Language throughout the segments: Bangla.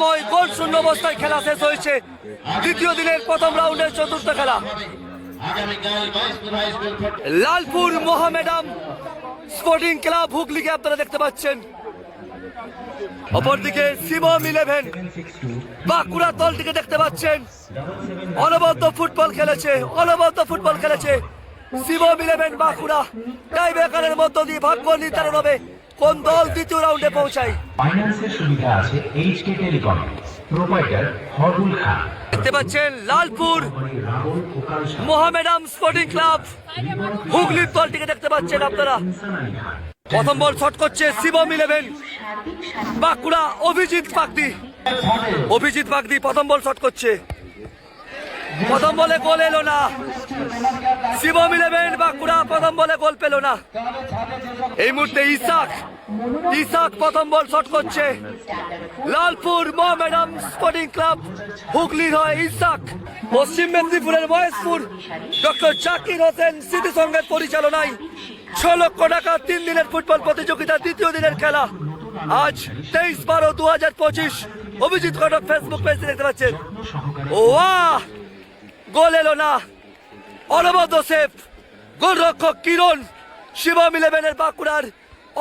গোল শূন্য অবস্থায় খেলা শেষ হয়েছে। দ্বিতীয় দিনের প্রথম রাউন্ডের চতুর্থ খেলা লালপুর মোহামেডান স্পোর্টিং ক্লাব হুগলিকে আপনারা দেখতে পাচ্ছেন। অপরদিকে শিবম 11 বাঁকুড়া দলটিকে দেখতে পাচ্ছেন। অনবদ্য ফুটবল খেলেছে শিবম 11 বাঁকুড়া। টাই ব্রেকারের মধ্য দিয়ে ভাগ্য নির্ধারণ হবে কোন দল দ্বিতীয় রাউন্ডে পৌঁছায়। ফাইন্যান্সের সুবিধা আছে এইচকে টেলিকম, প্রোপাইটার হরুল খান। দেখতে পাচ্ছেন লালপুর মোহামেডান স্পোর্টিং ক্লাব হুগলির দলটিকে দেখতে পাচ্ছেন আপনারা। প্রথম বল শট করছে শিবম 11 বাঁকুড়া। অভিজিৎ বাগদি প্রথম বল শট করছে। প্রথম বলে গোল এলো না। শিবম 11 বাঁকুড়া প্রথম বলে গোল পেল না। এই মুহূর্তে ইসাক প্রথম বল শট করছে। লালপুর মোহামেডান স্পোর্টিং ক্লাব হুগলির হয়ে ইসাক। পশ্চিম মেদিনীপুরের মহেশপুর ডক্টর জাকির হোসেন স্মৃতি সংঘের পরিচালনায় 6 লক্ষ টাকা 3 দিনের ফুটবল প্রতিযোগিতা দ্বিতীয় দিনের খেলা আজ 23/12/2025। অভিজিৎ ঘটক ফেসবুক পেজে দেখতে পাচ্ছেন। গোল এলো না। অনবদ্য সেভ গোলরক্ষক কিরণ শিবম 11 বাঁকুড়ার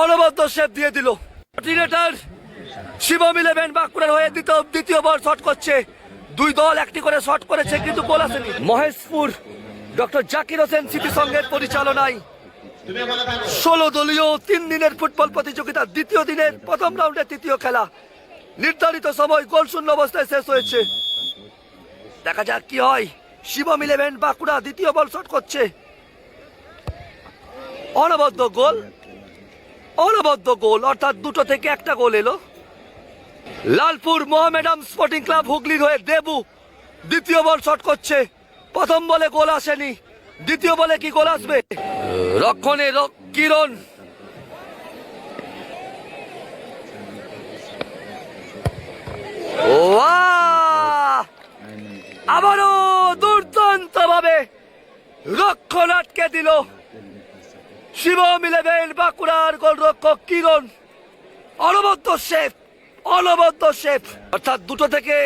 অনবদ্য সেভ দিয়ে দিল। শিবম 11 বাঁকুড়ার হয়ে দ্বিতীয় বল শট করছে। দুই দল একটি করে শট করেছে কিন্তু গোল আসেনি। মহেশপুর ডক্টর জাকির হোসেন স্মৃতি সংঘের পরিচালনায় 16 দলীয় 3 দিনের ফুটবল প্রতিযোগিতা দ্বিতীয় দিনের প্রথম রাউন্ডের তৃতীয় খেলা নির্ধারিত সময় গোল শূন্য অবস্থায় শেষ হয়েছে। দেখা যাক কি হয়। শিবম 11 বাঁকুড়া দ্বিতীয় বল শট করছে। অনবদ্য গোল অর্থাৎ দুটো থেকে একটা গোল এলো। লালপুর মোহামেডান স্পোর্টিং ক্লাব হুগলির হয়ে দেবু দ্বিতীয় বল শট করছে। প্রথম বলে গোল আসেনি, দ্বিতীয় বলে কি গোল আসবে? রক্ষণে কিরণ আবারও দুর্দান্ত ভাবে রক্ষণ আটকে দিল শিবম 11 বাঁকুড়ার গোলরক্ষক কিরণ। অনবদ্য সেভ অর্থাৎ দুটো থেকে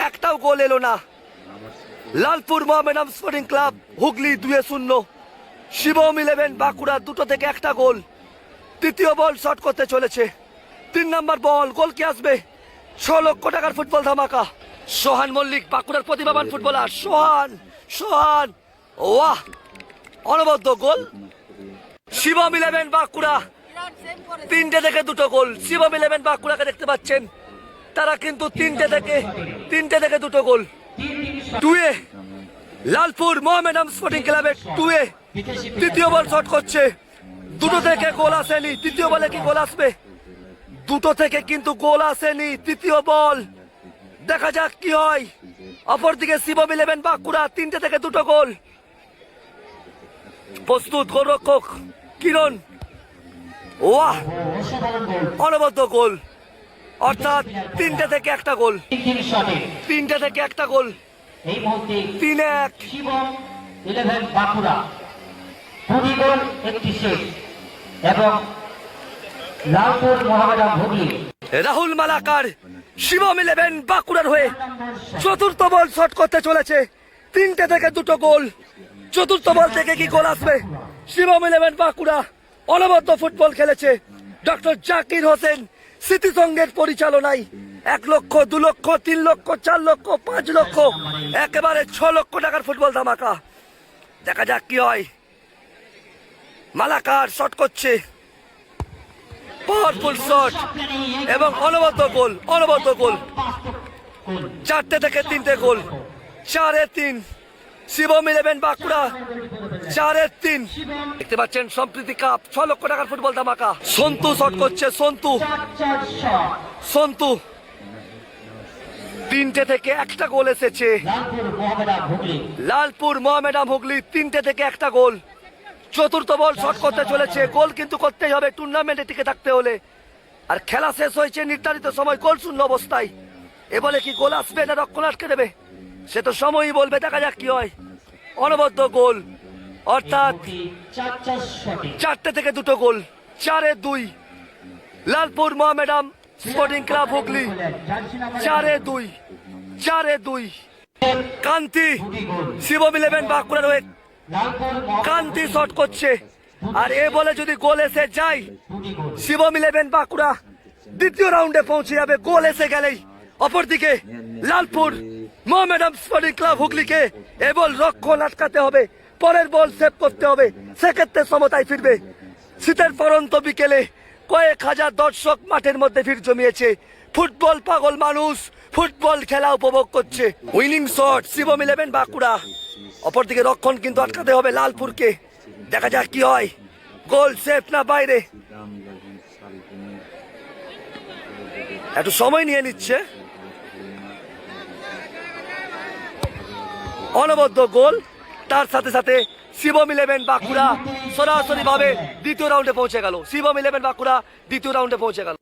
একটাও গোল এলো না। Lalpur Mohammedan sporting club Hooghly 2-0। শিবম 11 বাঁকুড়া দুটো থেকে একটা গোল। তৃতীয় বল শট করতে চলেছে। 3 নম্বর বল, গোল কি আসবে? 6 লক্ষ টাকার ফুটবল ধামাকা। সোহান মল্লিক বাঁকুড়ার প্রতিভাবান ফুটবলার সোহান অনবদ্য গোল। শিবম 11 বাঁকুড়া 3টে থেকে 2টো গোল। শিবম 11 বাঁকুড়াকে দেখতে পাচ্ছেন, তারা কিন্তু 3টে থেকে 2টো গোল। 2-এ লালপুর মোহামেডান স্পোর্টিং ক্লাবের 2-এ তৃতীয় বল শট করছে। দুটো থেকে গোল আসেনি, তৃতীয় বলে কি গোল আসবে? দুটো থেকে কিন্তু গোল আসেনি। তৃতীয় বল, দেখা যাক কি হয়। অপরদিকে শিবম 11 বাঁকুড়া 3টে থেকে 2টো গোল। প্রস্তুত গোলরক্ষক কিরণ। অনবদ্য গোল অর্থাৎ 3টে থেকে একটা গোল। 3-1 শিবম 11 বাঁকুড়া 2 গোল 1 সেভ এবং লালপুর মোহামেডান হুগলি। রাহুল মালাকার শিবম 11 বাঁকুড়ার হয়ে চতুর্থ বল শট করতে চলেছে। 3টে থেকে 2টো গোল। চতুর্থ বল থেকে কি গোল আসবে? শিবম 11 বাঁকুড়া অনবদ্য ফুটবল খেলেছে ডক্টর জাকির হোসেন স্মৃতি সংঘের পরিচালনায়। 1 লক্ষ, 2 লক্ষ, 3 লক্ষ, 4 লক্ষ, 5 লক্ষ, একেবারে 6 লক্ষ টাকার ফুটবল ধামাকা। দেখা যাক কি হয়। মালাকার শট করছে, পাওয়ারফুল শট এবং অনবদ্য গোল। 4টে থেকে 3টে গোল। 4-3 শিবম 11 বাঁকুড়া 4-3। দেখতে পাচ্ছেন সম্প্রীতি কাপ 6 লক্ষ টাকার ফুটবল ধামাকা। সন্তু শট করছে, সন্তু 3টে থেকে একটা গোল এসেছে। লালপুর মোহামেডান হুগলি 3টে থেকে একটা গোল। চতুর্থ বল শট করতে চলেছে। গোল কিন্তু করতেই হবে টুর্নামেন্টে টিকে থাকতে হলে। আর খেলা শেষ হয়েছে নির্ধারিত সময় গোল শূন্য অবস্থায়। এ বলে কি গোল আসবে না রক্ষণ আটকে দেবে? সে তো সময়ই বলবে। দেখা যাক কি হয়। অনবদ্য গোল অর্থাৎ 4টে থেকে 2টো গোল। 4-2 লালপুর মোহামেডান স্পোর্টিং ক্লাব হুগলি 4-2 4-2। কান্তি শিবম 11 বাঁকুড়ার হয়ে কান্তি শট করছে, আর এ বলে যদি গোল এসে যায় শিবম 11 বাঁকুড়া দ্বিতীয় রাউন্ডে পৌঁছে যাবে গোল এসে গেলেই। অপরদিকে লালপুর মোহামেডান স্পোর্টিং ক্লাব হুগলিকে এ বল রক্ষণ আটকাতে হবে, পরের বল সেভ করতে হবে, সেক্ষেত্রে সমতায় ফিরবে। শীতের পরন্ত বিকেলে কয়েক হাজার দর্শক মাঠের মধ্যে ভিড় জমিয়েছে। ফুটবল পাগল মানুষ ফুটবল খেলা উপভোগ করছে। Winning shot Shivam 11 Bankura. অপরদিকে রক্ষণ কিন্তু আটকাতে হবে লালপুরকে। দেখা যাক কি হয়, গোল সেফ না বাইরে। একটু সময় নিয়ে নিচ্ছে। অনবদ্য গোল, তার সাথে সাথে শিবম 11 বাঁকুড়া সরাসরি ভাবে দ্বিতীয় রাউন্ডে পৌঁছে গেল। শিবম 11 বাঁকুড়া দ্বিতীয় রাউন্ডে পৌঁছে গেল।